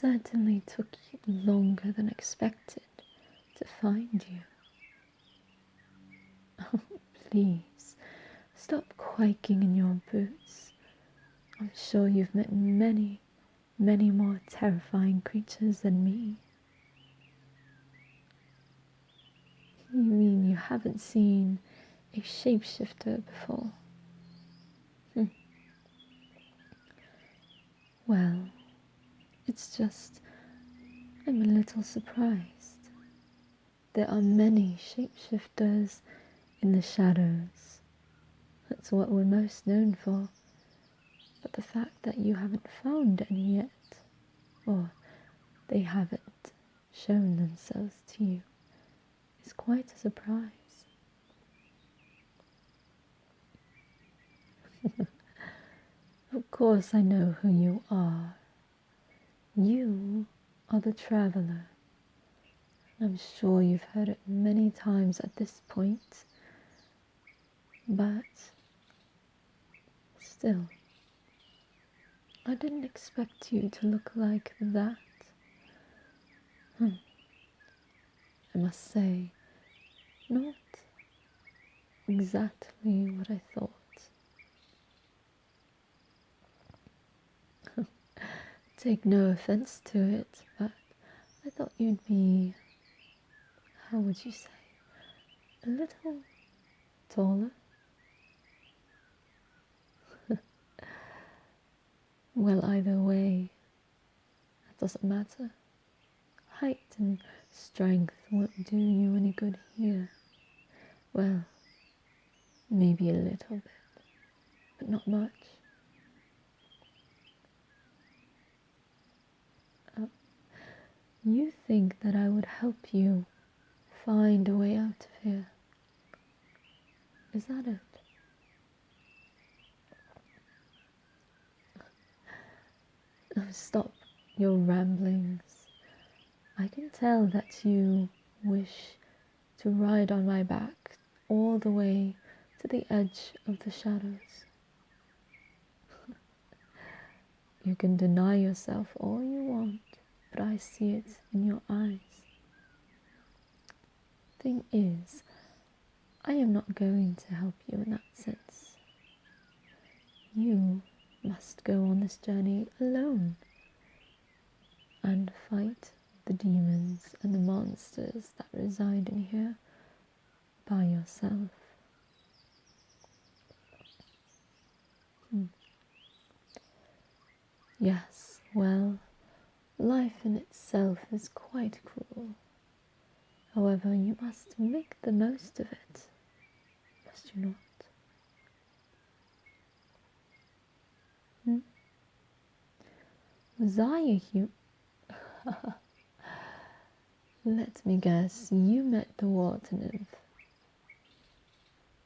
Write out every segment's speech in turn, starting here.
certainly took longer than expected to find you. Oh, please, stop quaking in your boots. I'm sure you've met many, many more terrifying creatures than me. You mean you haven't seen a shapeshifter before? Well, it's just I'm a little surprised. There are many shapeshifters in the shadows. That's what we're most known for. But the fact that you haven't found any yet, or they haven't shown themselves to you, is quite a surprise. Of course I know who you are. You are the traveler. I'm sure you've heard it many times at this point, but still, I didn't expect you to look like that. I must say, not exactly what I thought. Take no offense to it, but I thought you'd be, how would you say, a little taller. Well, either way, that doesn't matter. Height and strength won't do you any good here. Well, maybe a little bit, but not much. You think that I would help you find a way out of here? Is that it? Oh, stop your ramblings. I can tell that you wish to ride on my back all the way to the edge of the shadows. You can deny yourself all you want, but I see it in your eyes. Thing is, I am not going to help you in that sense. You must go on this journey alone and fight the demons and the monsters that reside in here by yourself. Yes, well, life in itself is quite cruel. However, you must make the most of it, must you not? Was I a human? Let me guess, you met the water nymph.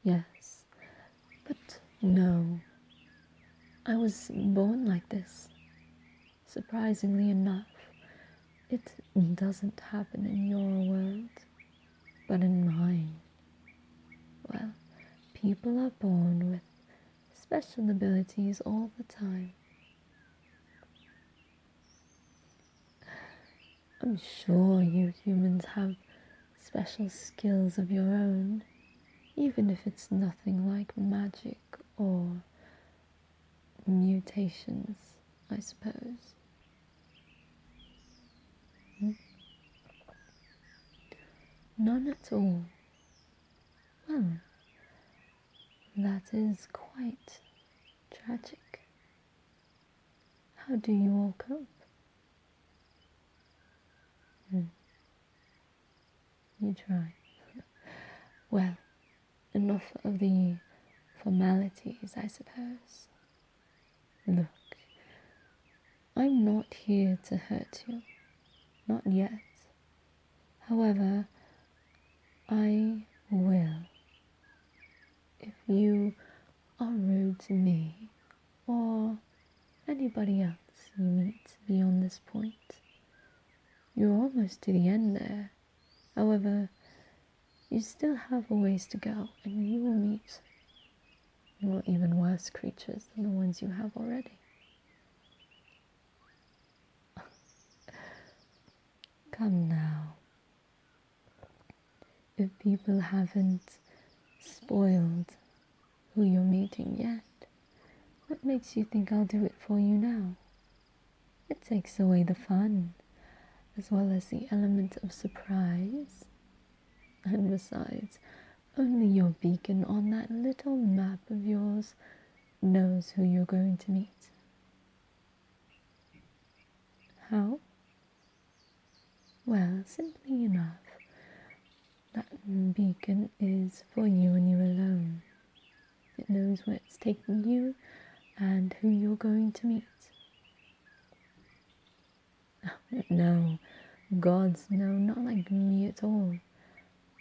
Yes, but no, I was born like this. Surprisingly enough, it doesn't happen in your world, but in mine. Well, people are born with special abilities all the time. I'm sure you humans have special skills of your own, even if it's nothing like magic or mutations, I suppose. None at all. Well, that is quite tragic. How do you all cope? You try. Well, enough of the formalities, I suppose. Look, I'm not here to hurt you. Not yet. However, I will if you are rude to me or anybody else you meet beyond this point. You're almost to the end there. However, you still have a ways to go, and you will meet even worse creatures than the ones you have already. Come now. If people haven't spoiled who you're meeting yet, what makes you think I'll do it for you now? It takes away the fun, as well as the element of surprise. And besides, only your beacon on that little map of yours knows who you're going to meet. How? Well, simply enough. That beacon is for you and you alone. It knows where it's taking you and who you're going to meet. No, gods, no, not like me at all.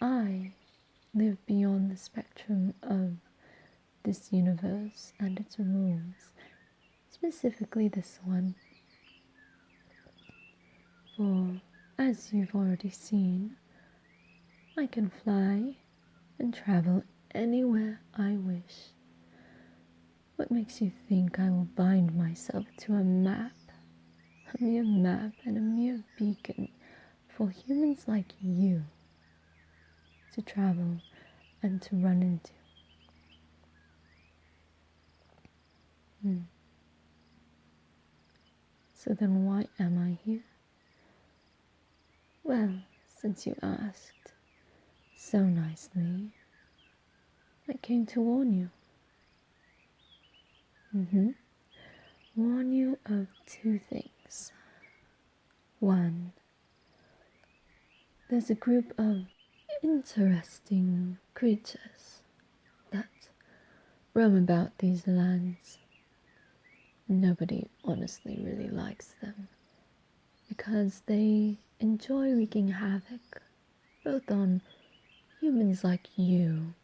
I live beyond the spectrum of this universe and its rules, specifically this one. For, as you've already seen, I can fly and travel anywhere I wish. What makes you think I will bind myself to a map? A mere map and a mere beacon for humans like you to travel and to run into. So then why am I here? Well, since you asked so nicely, I came to warn you. Warn you of two things. One, there's a group of interesting creatures that roam about these lands. Nobody honestly really likes them because they enjoy wreaking havoc both on humans like you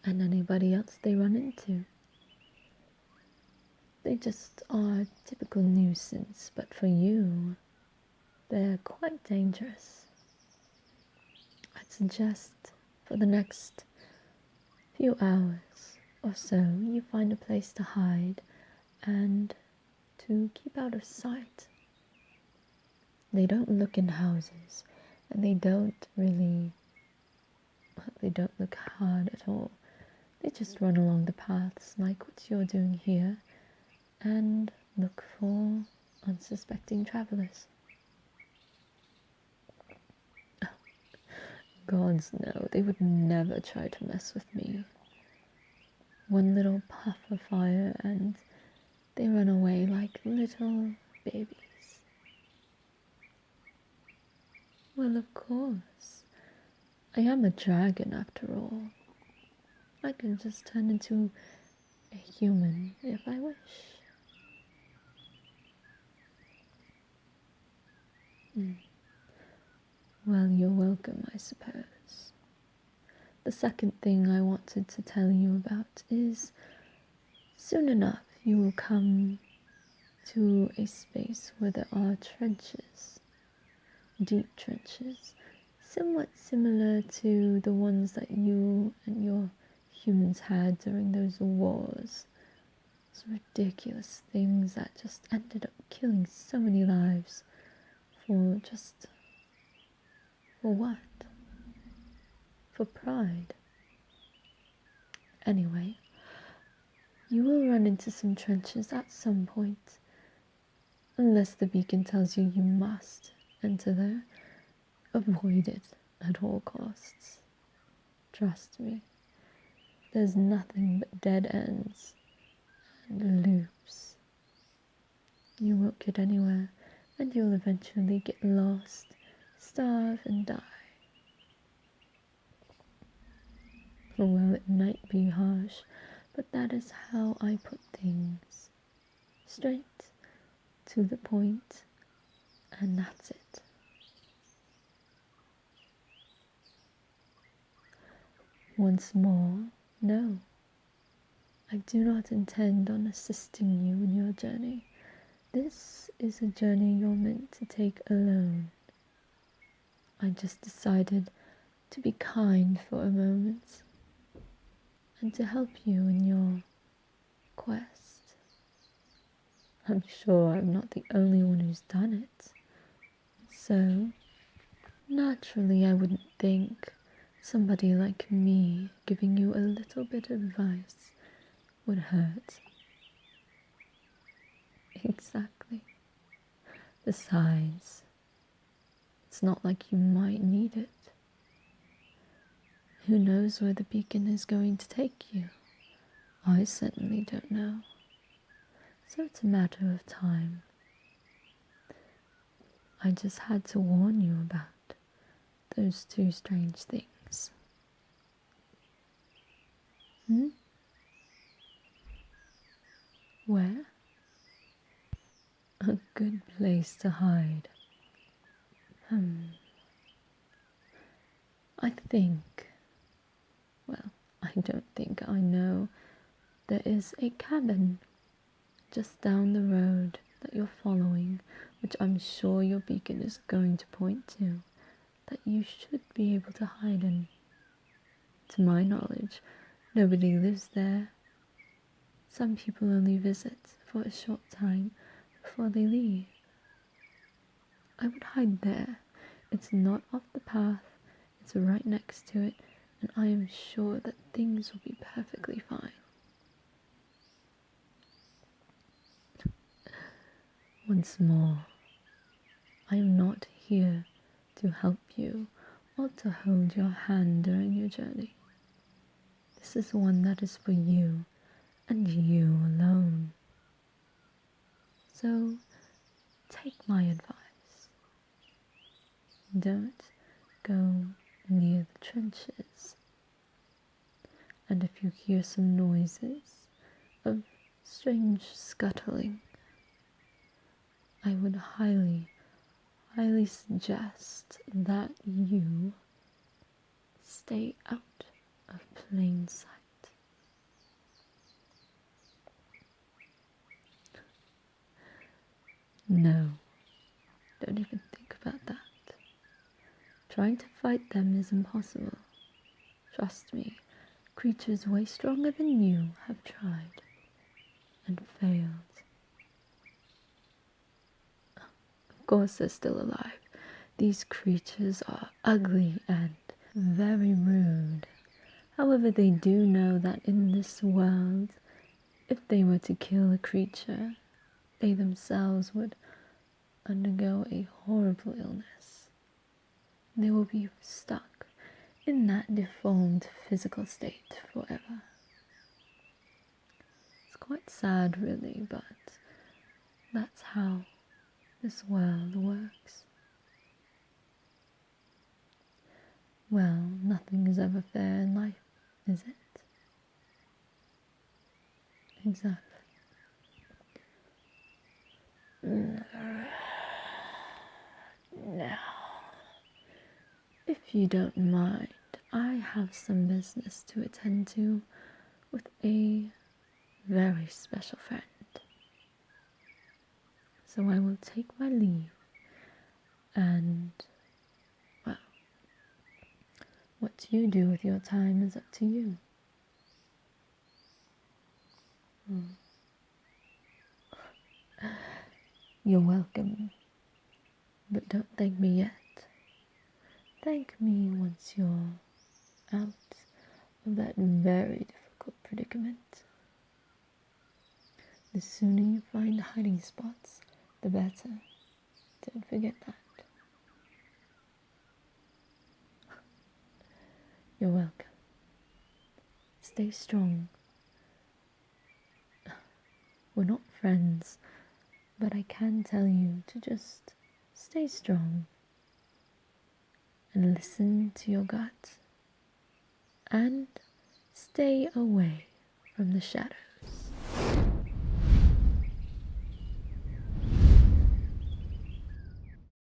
and anybody else they run into. They just are a typical nuisance, but for you, they're quite dangerous. I'd suggest for the next few hours or so, you find a place to hide and to keep out of sight. They don't look in houses, and they don't look hard at all. They just run along the paths like what you're doing here and look for unsuspecting travelers. Gods no, they would never try to mess with me. One little puff of fire and they run away like little babies. Well, of course. I am a dragon after all. I can just turn into a human if I wish. Well, you're welcome, I suppose. The second thing I wanted to tell you about is soon enough you will come to a space where there are trenches, deep trenches, somewhat similar to the ones that you and your humans had during those wars. Those ridiculous things that just ended up killing so many lives for what? For pride. Anyway, you will run into some trenches at some point, unless the beacon tells you you must enter there. Avoid it at all costs. Trust me, there's nothing but dead ends and loops. You won't get anywhere, and you'll eventually get lost, starve, and die. Well, it might be harsh, but that is how I put things. Straight to the point, and that's it. Once more, no. I do not intend on assisting you in your journey. This is a journey you're meant to take alone. I just decided to be kind for a moment and to help you in your quest. I'm sure I'm not the only one who's done it. So, naturally, I wouldn't think somebody like me giving you a little bit of advice would hurt. Exactly. Besides, it's not like you might need it. Who knows where the beacon is going to take you? I certainly don't know. So it's a matter of time. I just had to warn you about those two strange things. Where? A good place to hide. I think, well, I don't think I know. There is a cabin just down the road that you're following, which I'm sure your beacon is going to point to, that you should be able to hide in. To my knowledge, nobody lives there. Some people only visit for a short time before they leave. I would hide there. It's not off the path, it's right next to it, and I am sure that things will be perfectly fine. Once more, I am not here to help you or to hold your hand during your journey. This is one that is for you and you alone. So, take my advice. Don't go near the trenches. And if you hear some noises of strange scuttling, I would highly suggest that you stay out of plain sight. No, don't even think about that. Trying to fight them is impossible. Trust me, creatures way stronger than you have tried and failed. Of course they're still alive. These creatures are ugly and very rude. However, they do know that in this world, if they were to kill a creature, they themselves would undergo a horrible illness. They will be stuck in that deformed physical state forever. It's quite sad, really, but that's how this world works. Well, nothing is ever fair in life, is it? Exactly. Now, if you don't mind, I have some business to attend to with a very special friend. So I will take my leave, and, well, what you do with your time is up to you. You're welcome, but don't thank me yet. Thank me once you're out of that very difficult predicament. The sooner you find hiding spots, the better. Don't forget that. You're welcome. Stay strong. We're not friends, but I can tell you to just stay strong and listen to your gut and stay away from the shadows.